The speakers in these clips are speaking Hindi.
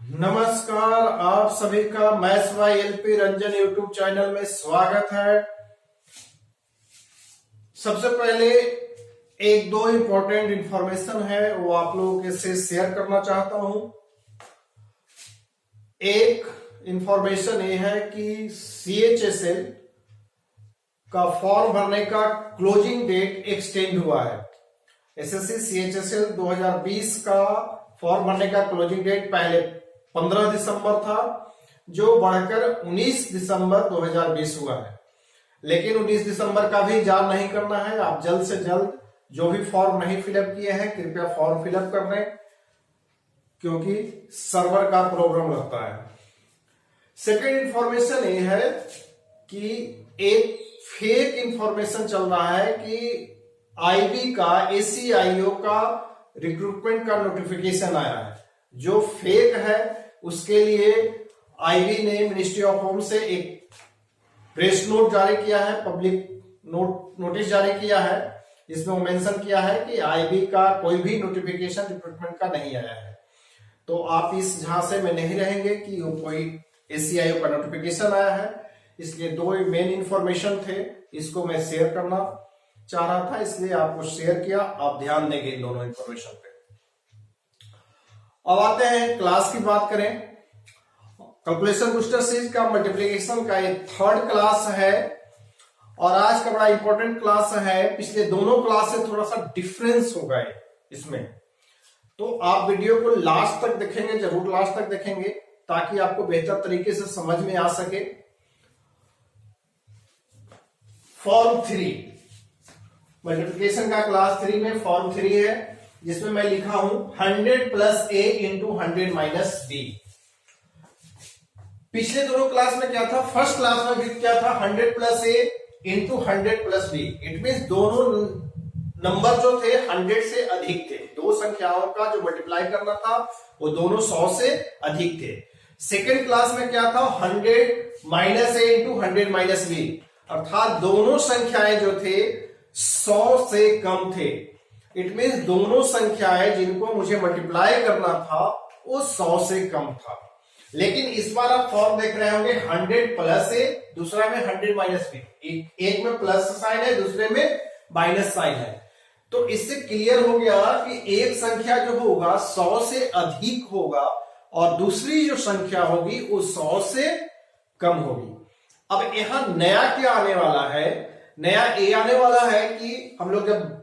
नमस्कार, आप सभी का maths by LP Ranjan YouTube channel में स्वागत है। सबसे पहले एक दो इंपॉर्टेंट इंफॉर्मेशन है वो आप लोगों के से शेयर करना चाहता हूं। एक इंफॉर्मेशन ये है कि सीएचएसएल का फॉर्म भरने का क्लोजिंग डेट एक्सटेंड हुआ है। एसएससी सीएचएसएल 2020 का फॉर्म भरने का क्लोजिंग डेट पहले 15 दिसंबर था, जो बढ़कर 19 दिसंबर 2020 हुआ है। लेकिन 19 दिसंबर का भी इंतजार नहीं करना है। आप जल्द से जल्द जो भी फॉर्म नहीं फिलअप किए हैं कृपया फॉर्म फिलअप कर दें, क्योंकि सर्वर का प्रॉब्लम रहता है। सेकेंड इंफॉर्मेशन ये है कि एक फेक इंफॉर्मेशन चल रहा है कि आईबी का एसीआईओ का रिक्रूटमेंट का नोटिफिकेशन आया है, जो फेक है। उसके लिए आईबी ने मिनिस्ट्री ऑफ होम से एक प्रेस नोट जारी किया है, पब्लिक नोटिस जारी किया है, जिसमें वो मेंशन किया है कि आईबी का कोई भी नोटिफिकेशन रिक्रूटमेंट का नहीं आया है। तो आप इस झांसे में नहीं रहेंगे कि वो कोई एसीआईओ का नोटिफिकेशन आया है। इसलिए दो मेन इंफॉर्मेशन थे, इसको मैं शेयर करना चाह रहा था, इसलिए आपको शेयर किया। आप ध्यान देंगे इन दोनों इंफॉर्मेशन पे। अब आते हैं क्लास की बात करें। कैलकुलेशन बूस्टर सीरीज का मल्टीप्लिकेशन का ये थर्ड क्लास है और आज का बड़ा इंपॉर्टेंट क्लास है। पिछले दोनों क्लास से थोड़ा सा डिफरेंस होगा इसमें, तो आप वीडियो को लास्ट तक देखेंगे, जरूर लास्ट तक देखेंगे, ताकि आपको बेहतर तरीके से समझ में आ सके। फॉर्म 3 मल्टीप्लिकेशन का क्लास 3 में फॉर्म 3 है, जिसमें मैं लिखा हूं 100 plus A into 100 minus B. पिछले दोनों क्लास में क्या था, फर्स्ट क्लास में भी क्या था, 100 plus A into 100 plus B. It mean दोनों नंबर जो थे 100 से अधिक थे। दो संख्याओं का जो मल्टीप्लाई करना था वो दोनों 100 से अधिक थे। सेकेंड क्लास में क्या था, 100 माइनस ए इंटू 100 माइनस बी, अर्थात दोनों संख्याएं जो थे 100 से कम थे। इट मीन्स दोनों संख्याएं जिनको मुझे मल्टीप्लाई करना था वो 100 से कम था। लेकिन इस बार आप फॉर्म देख रहे होंगे 100 प्लस ए, दूसरा में 100 माइनस बी। एक में प्लस साइन है, दूसरे में माइनस साइन है। तो इससे क्लियर हो गया कि एक संख्या जो होगा 100 से अधिक होगा और दूसरी जो संख्या होगी वो 100 से कम होगी। अब यहां नया क्या आने वाला है, नया ए आने वाला है कि हम लोग जब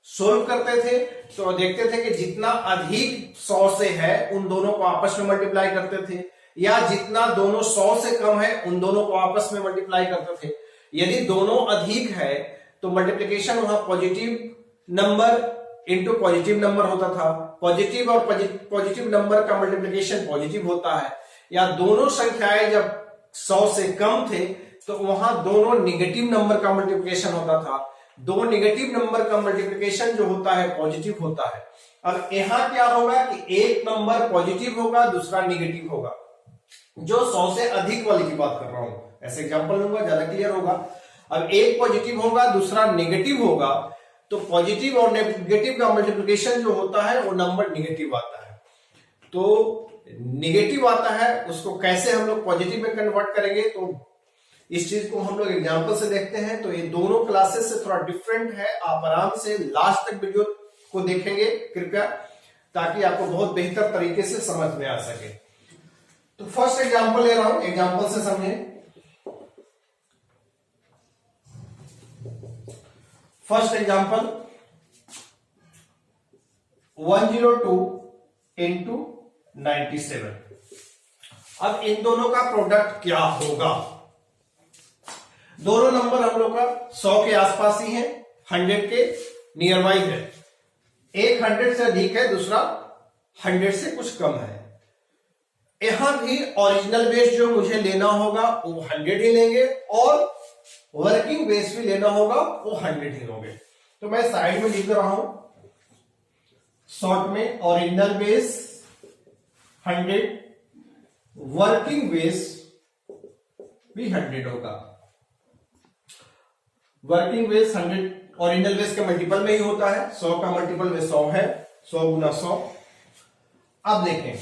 सोल्व करते थे तो देखते थे कि जितना अधिक 100 से है उन दोनों को आपस में मल्टीप्लाई करते थे, या जितना दोनों 100 से कम है उन दोनों को आपस में मल्टीप्लाई करते थे। यदि दोनों अधिक है तो मल्टीप्लिकेशन वहां positive number into positive number होता था। पॉजिटिव और पॉजिटिव नंबर का मल्टीप्लिकेशन पॉजिटिव होता है। या दोनों संख्याएं जब 100 से कम थे तो वहां दोनों निगेटिव नंबर का मल्टीप्लिकेशन होता था। दो निगेटिव नंबर का मल्टीप्लिकेशन जो होता है पॉजिटिव होता है। अब यहां क्या होगा कि एक नंबर पॉजिटिव होगा, दूसरा निगेटिव होगा। जो 100 से अधिक वाली की बात कर रहा हूं, ऐसे एग्जांपल लूंगा, ज्यादा क्लियर होगा। अब एक पॉजिटिव होगा, दूसरा निगेटिव होगा, तो पॉजिटिव और नेगेटिव का मल्टीप्लिकेशन जो होता है वो नंबर निगेटिव आता है। तो निगेटिव आता है, उसको कैसे हम लोग पॉजिटिव में कन्वर्ट करेंगे, तो इस चीज को हम लोग एग्जांपल से देखते हैं। तो ये दोनों क्लासेस से थोड़ा डिफरेंट है। आप आराम से लास्ट तक वीडियो को देखेंगे कृपया, ताकि आपको बहुत बेहतर तरीके से समझ में आ सके। तो फर्स्ट एग्जांपल ले रहा हूं, एग्जांपल से समझें। First example 102 into 97। अब इन दोनों का प्रोडक्ट क्या होगा। दोनों नंबर हम लोग का 100 के आसपास ही है, 100 के नियर बाई है। एक 100 से अधिक है, दूसरा 100 से कुछ कम है। यहां भी ओरिजिनल बेस जो मुझे लेना होगा वो 100 ही लेंगे और वर्किंग बेस भी लेना होगा वो 100 ही लोगे। तो मैं साइड में लिख रहा हूं शॉर्ट में, ओरिजिनल बेस 100, वर्किंग बेस भी 100 होगा। वर्किंग बेस 100 ओरिजिनल बेस के मल्टीपल में ही होता है। 100 का मल्टीपल में 100 है, 100 गुना 100। अब देखें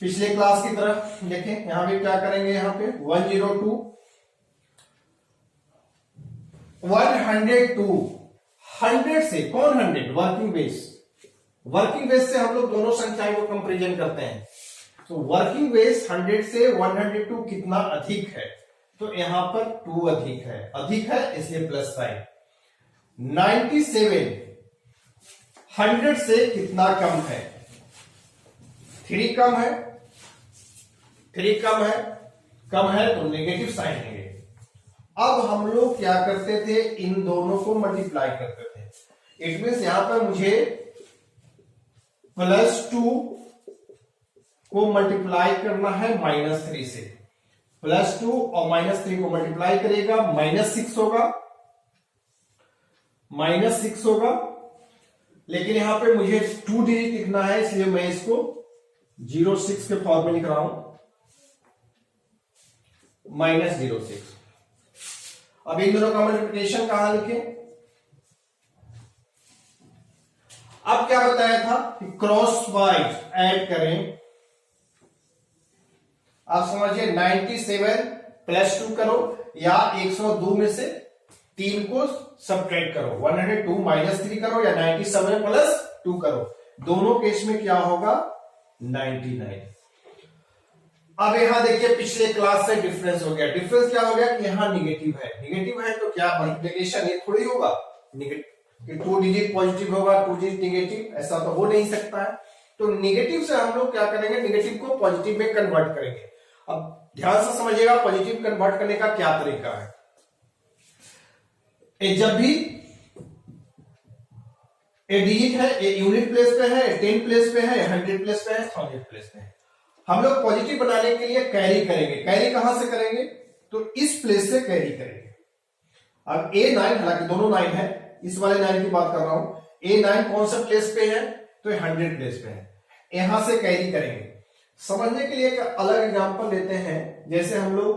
पिछले क्लास की तरह देखें, यहां पे क्या करेंगे, यहां पे 102 102 100 से, कौन 100, वर्किंग बेस, वर्किंग बेस से हम लोग दोनों संख्याओं को कंपेरिजन करते हैं। तो वर्किंग बेस 100 से 102 कितना अधिक है, तो यहां पर 2 अधिक है इसलिए प्लस साइन। 97 100 से कितना कम है, 3 कम है, 3 कम है तो नेगेटिव साइन लेंगे। अब हम लोग क्या करते थे, इन दोनों को मल्टीप्लाई करते थे। इट मीन्स यहां पर मुझे +2 को मल्टीप्लाई करना है -3 से। +2 और -3 को मल्टीप्लाई करेगा -6 होगा, -6 होगा। लेकिन यहां पे मुझे 2 डिजिट लिखना है, इसलिए मैं इसको 06 के फॉर्म में लिख रहा हूं, -06। अब इन दोनों का मल्टीप्लिकेशन कहां लिखें। अब क्या बताया था कि क्रॉस वाइज ऐड करें। आप समझिए 97 +2 करो या 102 में से 3 को सब्ट्रैक्ट करो, 102 -3 करो या 97 +2 करो, दोनों केस में क्या होगा 99। अब यहां देखिए पिछले क्लास से डिफरेंस हो गया। डिफरेंस क्या हो गया कि यहां निगेटिव है तो क्या मल्टीप्लिकेशन ये थोड़ी होगा कि 2 डिजिट पॉजिटिव होगा 2 डिजिट निगेटिव, ऐसा तो हो नहीं सकता है। तो निगेटिव से हम लोग क्या करेंगे, निगेटिव को पॉजिटिव में कन्वर्ट करेंगे। अब ध्यान से समझिएगा पॉजिटिव कन्वर्ट करने का क्या तरीका है। जब भी डिजिट है, यूनिट प्लेस पे है, 10 प्लेस पे है, 100 प्लेस पे है, 1000 प्लेस पे है, हम लोग पॉजिटिव बनाने के लिए कैरी करेंगे। कैरी कहां से करेंगे, तो इस प्लेस से कैरी करेंगे। अब A9, हालांकि दोनों 9 है, इस वाले 9 की बात कर रहा हूं। A9 कौन सा प्लेस पे है, तो 100 प्लेस पे है, यहां से कैरी करेंगे। समझने के लिए एक अलग एग्जांपल लेते हैं, जैसे हम लोग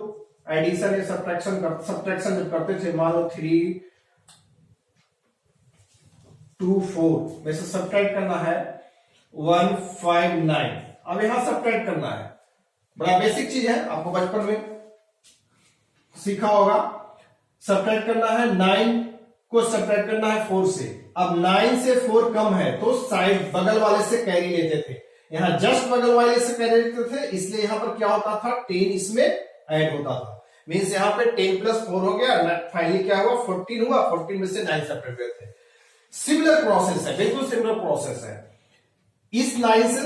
एडिशन या सब्ट्रैक्शन जब करते थे, मान लो 3 2 4 में से सब्ट्रैक्ट करना है 159। अब यहां सब्ट्रैक्ट करना है, बड़ा बेसिक चीज है, आपको बचपन में सीखा होगा। सब्ट्रैक्ट करना है 9 को सब्ट्रैक्ट करना है 4 से। अब 9 से 4 कम है तो साइड बगल वाले से कैरी लेते थे, यहां जस्ट बगल वाले से कैरी लेते थे, इसलिए यहां पर क्या होता था 10 इसमें ऐड होता था। मींस यहां पे 10 + 4 हो गया, फाइनली क्या हुआ 14 हुआ, 14 में से 9 सब्ट्रैक्ट करते थे। सिमिलर प्रोसेस है, बिल्कुल सिमिलर प्रोसेस है। इस 9 से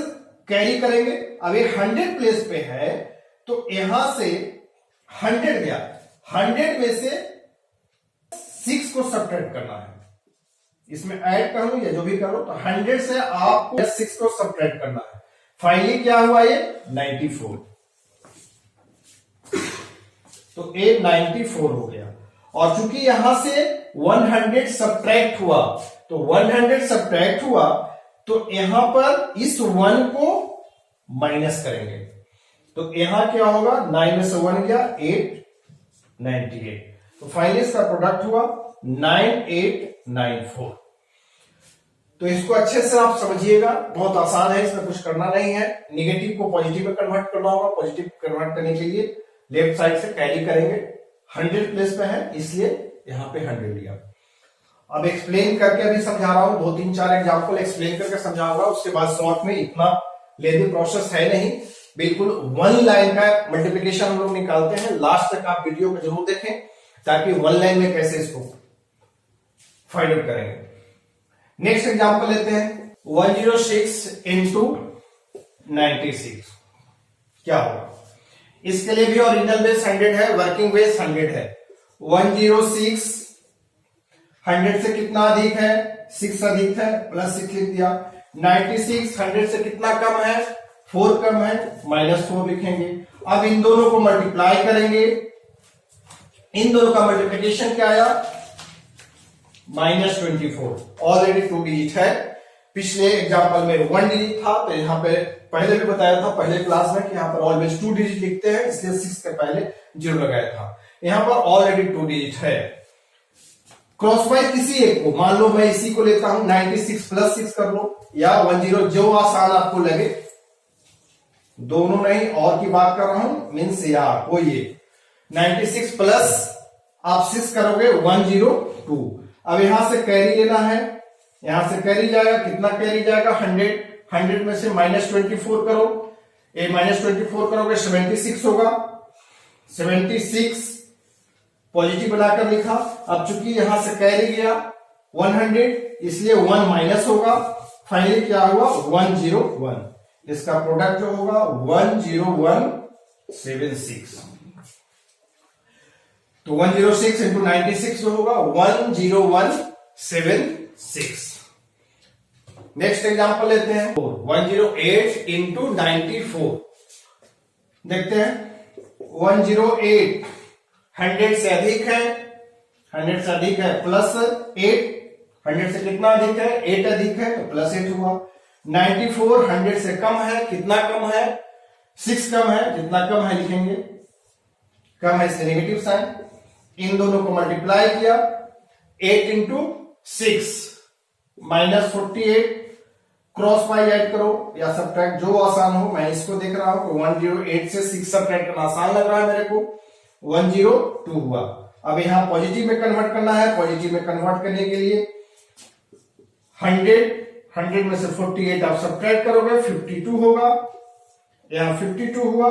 कैरी करेंगे। अब ये 100 प्लेस पे है तो यहां से 100 गया, 100 में से 6 को सब्ट्रैक्ट करना है, इसमें ऐड करूं या जो भी करो, तो 100 से आपको 6 को सब्ट्रैक्ट करना है। फाइनली क्या हुआ ये 94, तो ये 94 हो गया। और चूंकि यहां से 100 सब्ट्रैक्ट हुआ, तो 100 सब्ट्रैक्ट हुआ तो यहां पर इस 1 को माइनस करेंगे, तो यहां क्या होगा 9 में से 1 गया 8, 98। तो फाइनली इसका प्रोडक्ट हुआ 9894। तो इसको अच्छे से आप समझिएगा, बहुत आसान है, इसमें कुछ करना नहीं है। निगेटिव को पॉजिटिव में कन्वर्ट करना होगा, पॉजिटिव कन्वर्ट करने के लिए लेफ्ट साइड से कैरी करेंगे। 100 प्लेस पे है इसलिए यहां पे 100 लिया। अब एक्सप्लेन करके अभी समझा रहा हूं, 2-3-4 एग्जांपल एक्सप्लेन करके समझाऊंगा, उसके बाद शॉर्ट में इतना लेंथी प्रोसेस है नहीं, बिल्कुल 1 लाइन का मल्टीप्लिकेशन हम लोग निकालते हैं। लास्ट तक आप वीडियो को जरूर देखें ताकि 1 लाइन में कैसे इसको फाइंड आउट करेंगे। नेक्स्ट एग्जांपल लेते हैं, 106 इंटू 96 क्या होगा। इसके लिए भी ओरिजिनल बेस 100 है, वर्किंग बेस 100 है। 106 100 से कितना अधिक है, 6 अधिक है, +6 लिख दिया। 96 100 से कितना कम है, 4 कम है, -4 लिखेंगे। अब इन दोनों को मल्टीप्लाई करेंगे, इन दोनों का मल्टीप्लिकेशन क्या आया -24। ऑलरेडी 2 डिजिट है, पिछले एग्जांपल में 1 डिजिट था, तो यहां पे पहले भी बताया था पहले क्लास में कि यहां पर ऑलवेज 2 डिजिट लिखते हैं, इसलिए 6 के पहले 0 लगाया था। यहां पर ऑलरेडी 2 डिजिट है। क्रॉस वाइज किसी एक को, मान लो मैं इसी को लेता हूं 96 + 6 कर लो या 10, जो आसान आपको लगे दोनों नहीं, और की बात कर रहा हूं, मीन्स यार कोई ये 96 प्लस आप 6 करोगे 102। अब यहां से कैरी लेना है, यहां से कैरी जाएगा, कितना कैरी जाएगा 100, 100 में से -24 करो, ये -24 करोगे 76 होगा, 76 पॉजिटिव बनाकर लिखा। अब चूंकि यहां से कैरी गया 100 इसलिए 1 माइनस होगा, फाइनली क्या हुआ 101, इसका प्रोडक्ट जो होगा 10176। तो 106 इंटू 96 जो होगा 10176। नेक्स्ट एग्जांपल लेते हैं 108 इंटू 94। देखते हैं 108 100 से अधिक है, 100 से अधिक है प्लस 8, 100 से कितना अधिक है 8 अधिक है तो प्लस 8 हुआ। 94 100 से कम है, कितना कम है 6 कम है, जितना कम है लिखेंगे, कम है इससे नेगेटिव साइन। इन दोनों को मल्टीप्लाई किया 8 इंटू 6 -48, क्रॉस बाय ऐड करो या सब्ट्रैक्ट जो आसान हो, मैं इसको देख रहा हूं 108 से 6 सब्ट्रैक्ट करना आसान लग रहा है मेरे को, 102 हुआ। अब यहां पॉजिटिव में कन्वर्ट करना है, पॉजिटिव में कन्वर्ट करने के लिए 100 में से 48 आप सब्ट्रैक्ट करोगे 52 होगा, यहां 52 हुआ।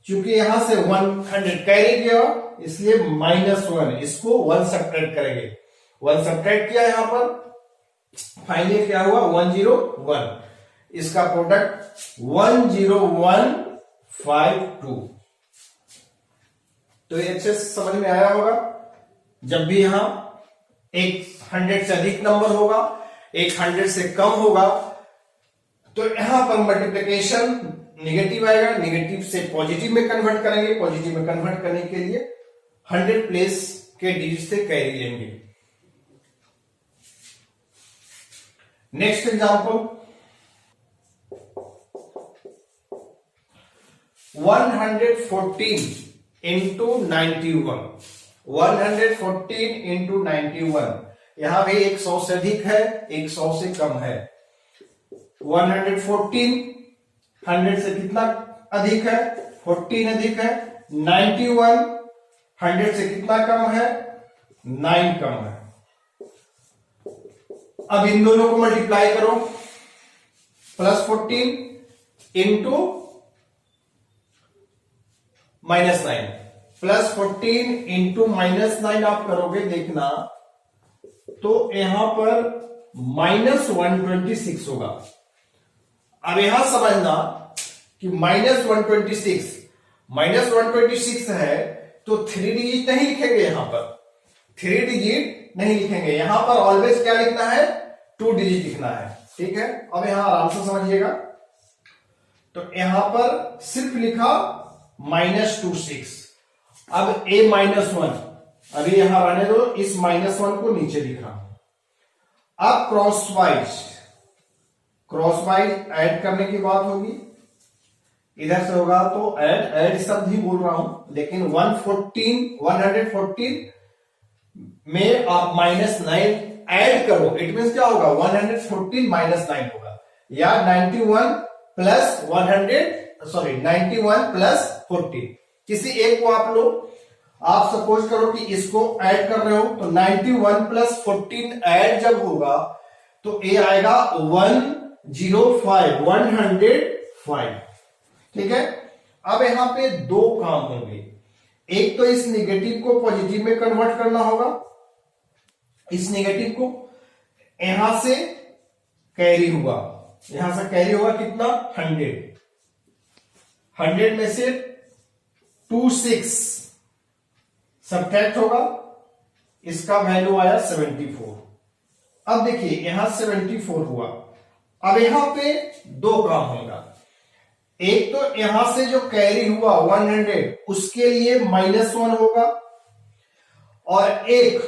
चूंकि यहां से 100 कैरी गया इसलिए -1, इसको 1 सब्ट्रैक्ट करेंगे, 1 सब्ट्रैक्ट किया यहां पर, फाइनली क्या हुआ 101, इसका प्रोडक्ट 10152। तो ये अच्छे से समझ में आया होगा। जब भी यहां एक 100 से अधिक नंबर होगा, एक 100 से कम होगा, तो यहां पर मल्टीप्लिकेशन नेगेटिव आएगा, नेगेटिव से पॉजिटिव में कन्वर्ट करेंगे, पॉजिटिव में कन्वर्ट करने के लिए 100 प्लेस के डिजिट से कैरी लेंगे। नेक्स्ट एग्जांपल 114 इंटू 91, 114 इंटू 91, यहां भी 100 से अधिक है, 100 से कम है। 114 100 से कितना अधिक है 14 अधिक है, 91 100 से कितना कम है 9 कम है। अब इन दोनों को मल्टीप्लाई करो, +14 इंटू -9, +14 इंटू -9 आप करोगे देखना तो यहां पर -126 होगा। अब यहां समझना कि -126 है तो 3 डिजिट नहीं लिखेंगे, यहां पर 3 डिजिट नहीं लिखेंगे, यहां पर ऑलवेज क्या लिखना है 2 डिजिट लिखना है, ठीक है। अब यहां आराम से समझिएगा, तो यहां पर सिर्फ लिखा -26, अब a-1 अभी यहां रहने दो, इस -1 को नीचे लिख रहा हूं। अब क्रॉस वाइज ऐड करने की बात होगी, इधर से होगा तो ऐड शब्द ही बोल रहा हूं, लेकिन 114 में आप -9 ऐड करो, इट मींस क्या होगा 114 -9 होगा, या 91 प्लस 14, किसी एक को आप लो। आप सपोज करो कि इसको ऐड कर रहे हो तो 91 प्लस 14 ऐड जब होगा तो ये आएगा 105, ठीक है। अब यहां पे 2 काम होंगे, एक तो इस नेगेटिव को पॉजिटिव में कन्वर्ट करना होगा, इस नेगेटिव को यहां से कैरी हुआ, यहां से कैरी हुआ कितना 100 में से 26 सब्ट्रैक्ट होगा, इसका वैल्यू आया 74। अब देखिए यहां 74 हुआ, अब यहां पे 2 काम होगा, एक तो यहां से जो कैरी हुआ 100 उसके लिए -1 होगा, और एक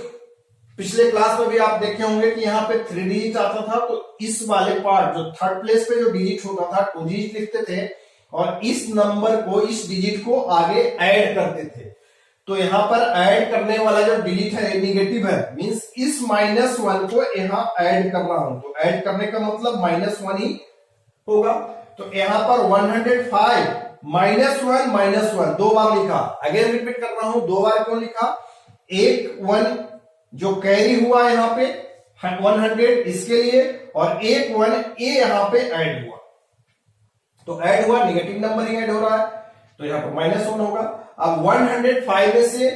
पिछले क्लास में भी आप देखे होंगे कि यहां पे 3 डिजिट आता था, तो इस वाले पार्ट जो थर्ड प्लेस पे जो डिजिट होता था 2 डिजिट लिखते थे, और इस नंबर को इस डिजिट को आगे ऐड करते थे। तो यहां पर ऐड करने वाला जो डिजिट है नेगेटिव है, मींस इस -1 को यहां ऐड कर रहा हूं, तो ऐड करने का मतलब -1 ही होगा। तो यहां पर 105 -1 दो बार लिखा। अगेन रिपीट कर रहा हूं, दो बार क्यों लिखा? एक 1 जो कैरी हुआ यहां पे 100 इसके लिए, और एक 1 ए यहां पे ऐड हुआ, तो ऐड हुआ, नेगेटिव नंबर ही ऐड हो रहा है, तो यहां पर -1 होगा। अब 105 में से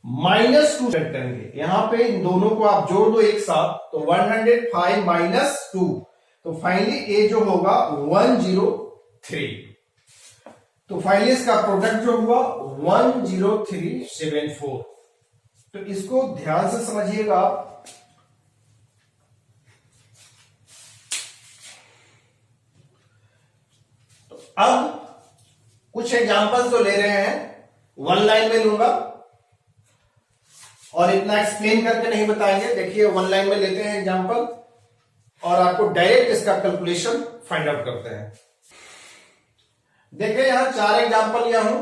-2 करेंगे, यहां पे इन दोनों को आप जोड़ दो एक साथ, तो 105 -2, तो फाइनली ए जो होगा 103। तो फाइनली इसका प्रोडक्ट जो हुआ 10374। तो इसको ध्यान से समझिएगा। तो अब कुछ एग्जांपल्स जो ले रहे हैं वन लाइन में लूंगा और इतना एक्सप्लेन करके नहीं बताएंगे। देखिए वन लाइन में लेते हैं एग्जांपल और आपको डायरेक्ट इसका कैलकुलेशन फाइंड आउट करते हैं। देखिए यहां 4 एग्जांपल लिया हूं,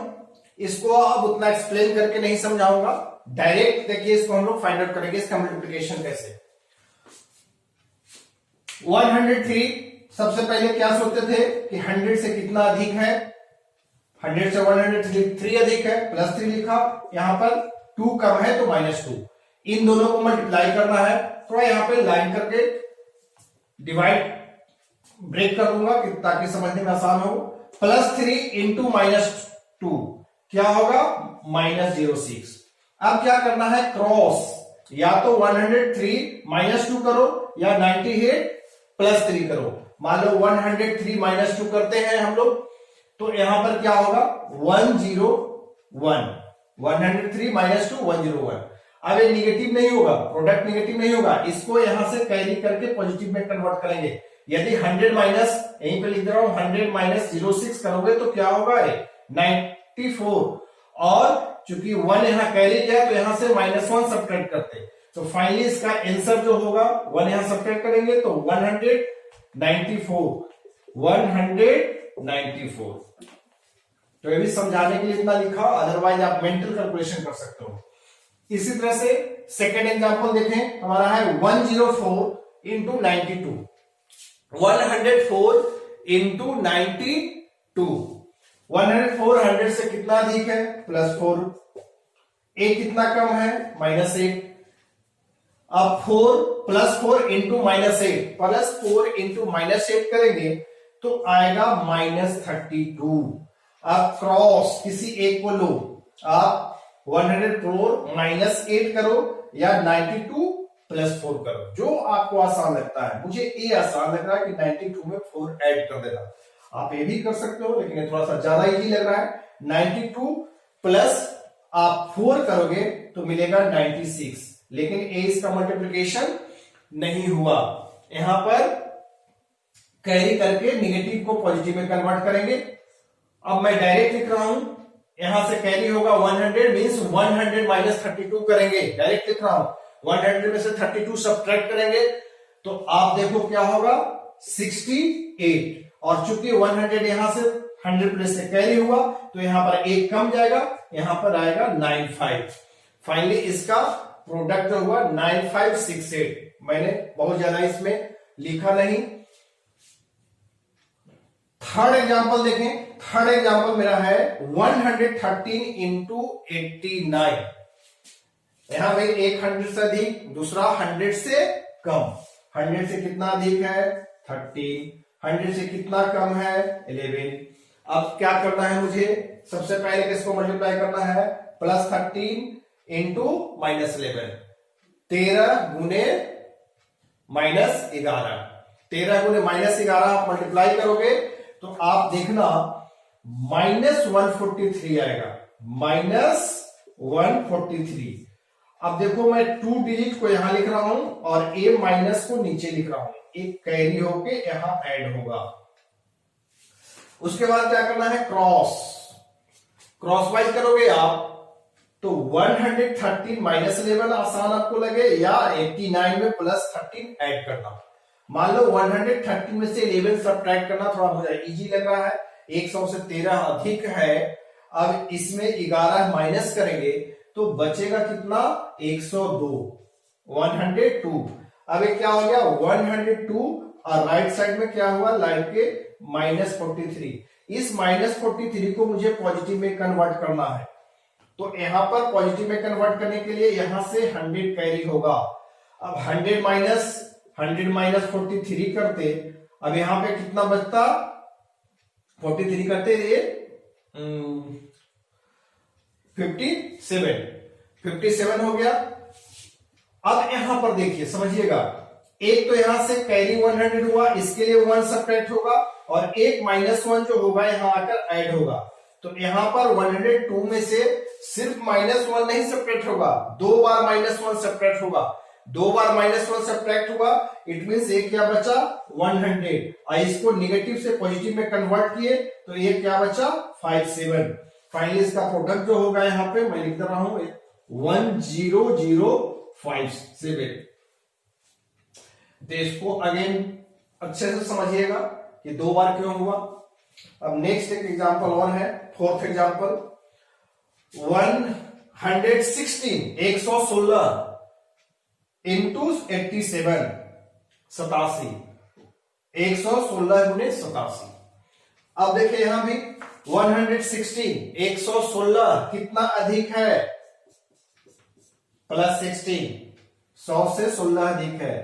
इसको अब उतना एक्सप्लेन करके नहीं समझाऊंगा, डायरेक्ट देखिए इसको हम लोग फाइंड आउट करेंगे इसका मल्टीप्लिकेशन कैसे। 103 सबसे पहले क्या सोचते थे कि 100 से कितना अधिक है, 100 से 103 अधिक है, +3 लिखा, यहां पर 2 कम है तो -2, इन दोनों को मल्टीप्लाई करना है। थोड़ा यहां पे लाइन करके डिवाइड ब्रेक कर दूंगा ताकि समझने में आसान हो। +3 इंटू -2 क्या होगा? -06। अब क्या करना है? क्रॉस, या तो 103 -2 करो या 98 +3 करो। मान लो 103 -2 करते हैं हम लोग, तो यहां पर क्या होगा? 101। 103 -2 101। अब ये निगेटिव नहीं होगा, प्रोडक्ट निगेटिव नहीं होगा, इसको यहां से कैरी करके पॉजिटिव में कन्वर्ट करेंगे। यदि 100 माइनस, यहीं पे लिख दे रहा हूं, 100 -06 करोगे तो क्या होगा? 94। और चूंकि 1 यहां कैरी किया तो यहां से -1 सब्ट्रैक्ट करते, तो फाइनली इसका आंसर जो होगा 1 यहां सब्ट्रैक्ट करेंगे तो 194। 194। तो ये भी समझाने के लिए इतना लिखा, अदरवाइज आप मेंटल कैलकुलेशन कर सकते हो। इसी तरह से सेकेंड एग्जांपल देखें, हमारा है 104 इंटू 92। 104 इंटू 92। 104 100 से कितना अधिक है? +4। एक कितना कम है? -8। अब 4 इंटू -8, +4 इंटू -8 करेंगे तो आएगा -32। आप क्रॉस किसी एक को लो, आप 104 -8 करो या 92 +4 करो, जो आपको आसान लगता है। मुझे ये आसान लग रहा है कि 92 में 4 ऐड कर देना। आप ये भी कर सकते हो, लेकिन ये थोड़ा सा ज्यादा इजी लग रहा है। 92 प्लस आप 4 करोगे तो मिलेगा 96, लेकिन ए इसका मल्टीप्लिकेशन नहीं हुआ। यहां पर कैरी करके निगेटिव को पॉजिटिव में कन्वर्ट करेंगे। अब मैं डायरेक्ट लिख रहा हूं, यहां से कैरी होगा 100 मींस 100 -32 करेंगे, डायरेक्ट लिख रहा हूं। 100 में से 32 सब्ट्रैक्ट करेंगे तो आप देखो क्या होगा? 68। और चूंकि 100 यहां से 100 प्लस से कैरी हुआ तो यहां पर एक कम जाएगा, यहां पर आएगा 95। फाइनली इसका प्रोडक्ट जो हुआ 9568। मैंने बहुत ज्यादा इसमें लिखा नहीं। थर्ड एग्जांपल देखें। थर्ड एग्जांपल मेरा है 113 इंटू 89। यहां पे एक 100 से अधिक, दूसरा 100 से कम। 100 से कितना अधिक है? 13। 100 से कितना कम है? 11। अब क्या करना है मुझे? सबसे पहले किसको मल्टीप्लाई करना है? +13 इंटू -11। 13 गुने -11। 13 गुने -11 आप मल्टीप्लाई करोगे तो आप देखना -143 आएगा। -143। अब देखो मैं 2 डिजिट को यहां लिख रहा हूं और ए माइनस को नीचे लिख रहा हूं, एक कैरी होके यहां ऐड होगा। उसके बाद क्या करना है? क्रॉस वाइज करोगे आप तो 113 -11 आसान आपको लगे, या 89 में +13 ऐड करना। मान लो 113 में से 11 सब्ट्रैक्ट करना थोड़ा मुझे इजी लग रहा है, 100 से 13 अधिक है। अब इसमें 11 माइनस करेंगे तो बचेगा कितना? 102। 102। अब ये क्या हो गया? 102 और राइट साइड में क्या हुआ, लाइन के -43। इस -43 को मुझे पॉजिटिव में कन्वर्ट करना है, तो यहां पर पॉजिटिव में कन्वर्ट करने के लिए यहां से 100 कैरी होगा। अब 100 माइनस 43 करते, अब यहां पे कितना बचता, 43 करते ये 57 हो गया। अब यहां पर देखिए समझिएगा, एक तो यहां से कैरी 100 हुआ, इसके लिए 1 सब्ट्रैक्ट होगा, और एक -1 जो होगा यहां आकर ऐड होगा। तो यहां पर 102 में से सिर्फ -1 नहीं सब्ट्रैक्ट होगा, 2 बार -1 सब्ट्रैक्ट होगा। 2 बार -1 सब्ट्रैक्ट हुआ, इट मींस एक क्या बचा, 100। और इसको नेगेटिव से पॉजिटिव में कन्वर्ट किए तो ये क्या बचा, 57। फाइनली इसका प्रोडक्ट जो होगा यहां पे मैं लिख रहा हूं 10057। तो इसको अगेन अच्छे से समझिएगा कि 2 बार क्यों हुआ। अब नेक्स्ट एक एग्जांपल और है, फोर्थ एग्जांपल 116 इंटू 87 87 116 गुने 87। अब देखिए यहां भी 116 कितना अधिक है, +16, 100 से 16 अधिक है।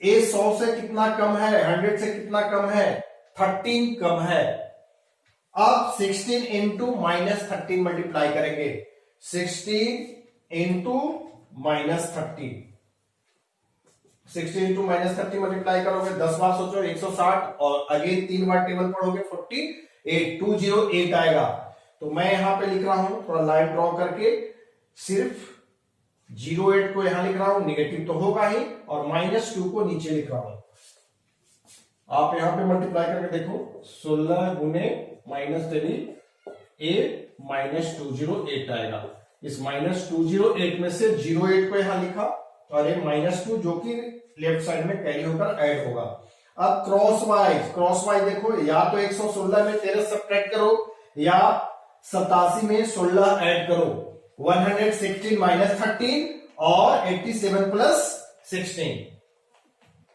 ये 100 से कितना कम है, 100 से कितना कम है, 13 कम है। अब 16 इंटू -13 मल्टीप्लाई करेंगे, 16 इंटू -30, 16 इंटू -30 मल्टीप्लाई करोगे 10 बार सोचो 160, और अगेन 3 बार टेबल पढ़ोगे 48 208 आएगा। तो मैं यहां पे लिख रहा हूं, थोड़ा लाइन ड्रॉ करके, सिर्फ 08 को यहां लिख रहा हूं, नेगेटिव तो होगा ही, और -2 को नीचे लिख रहा हूं। आप यहां पे मल्टीप्लाई करके देखो, 16 गुने -208 आएगा। इस -208 में से 08 को यहां लिखा, और ये -2 जो कि लेफ्ट साइड में कैरी होकर ऐड होगा। अब क्रॉस वाइज देखो, या तो 116 में 13 सब्ट्रैक्ट करो, या 87 में 16 ऐड करो। 116 -13 और 87 + 16।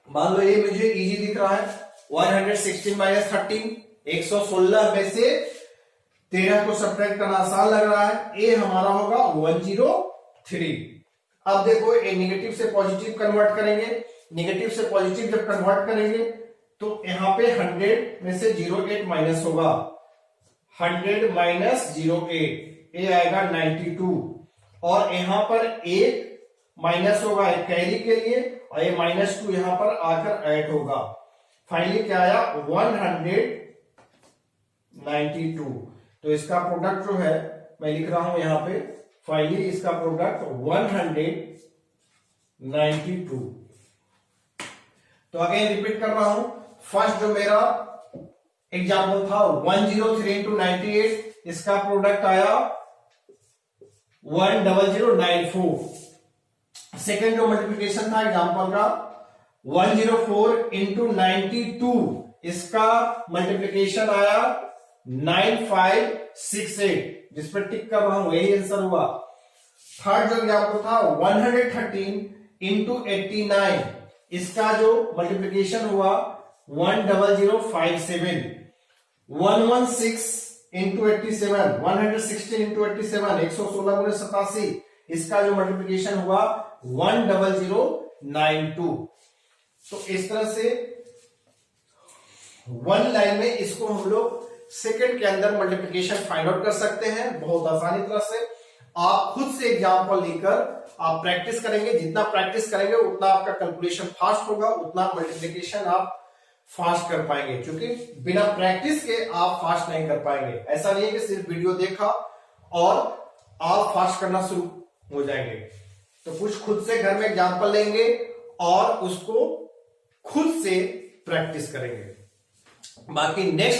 मान लो ये मुझे इजी दिख रहा है, 116 -13, 116 में से 13 को सब्ट्रैक्ट करना आसान लग रहा है, ये हमारा होगा 103। अब देखो ये नेगेटिव से पॉजिटिव कन्वर्ट करेंगे, नेगेटिव से पॉजिटिव जब कन्वर्ट करेंगे तो यहां पे 100 में से 08 माइनस होगा, 100 - 08 ये आएगा 92, और यहां पर एक माइनस होगा एक कैरी के लिए, और ये -2 यहां पर आकर ऐड होगा। फाइनली क्या आया, 192। तो इसका प्रोडक्ट जो है मैं लिख रहा हूं यहां पे, फाइनली इसका प्रोडक्ट 192। तो अगेन रिपीट कर रहा हूं, फर्स्ट जो मेरा एग्जाम्पल था 103 × 98, इसका प्रोडक्ट आया 10094। सेकेंड जो मल्टीप्लिकेशन था एग्जाम्पल का 104 × 92, इसका मल्टीप्लिकेशन आया 9568, जिस पर टिक कर रहा हूं यही आंसर हुआ। थर्ड जो एग्जाम्पल था 113 × 89, इसका जो मल्टीप्लिकेशन हुआ 10057। 116 × 87, 116 × 87, 116 × 87, इसका जो मल्टीप्लिकेशन हुआ 10092। तो इस तरह से वन लाइन में इसको हम लोग सेकंड के अंदर मल्टीप्लिकेशन फाइंड आउट कर सकते हैं बहुत आसानी तरह से। आप खुद से एग्जांपल लेकर आप प्रैक्टिस करेंगे, जितना प्रैक्टिस करेंगे उतना आपका कैलकुलेशन फास्ट होगा, उतना मल्टीप्लिकेशन आप फास्ट कर पाएंगे, क्योंकि बिना प्रैक्टिस के आप फास्ट नहीं कर पाएंगे। ऐसा नहीं है कि सिर्फ वीडियो देखा और आप फास्ट करना शुरू हो जाएंगे। तो कुछ खुद से घर में एग्जांपल लेंगे और उसको खुद से प्रैक्टिस करेंगे। बाकी नेक्स्ट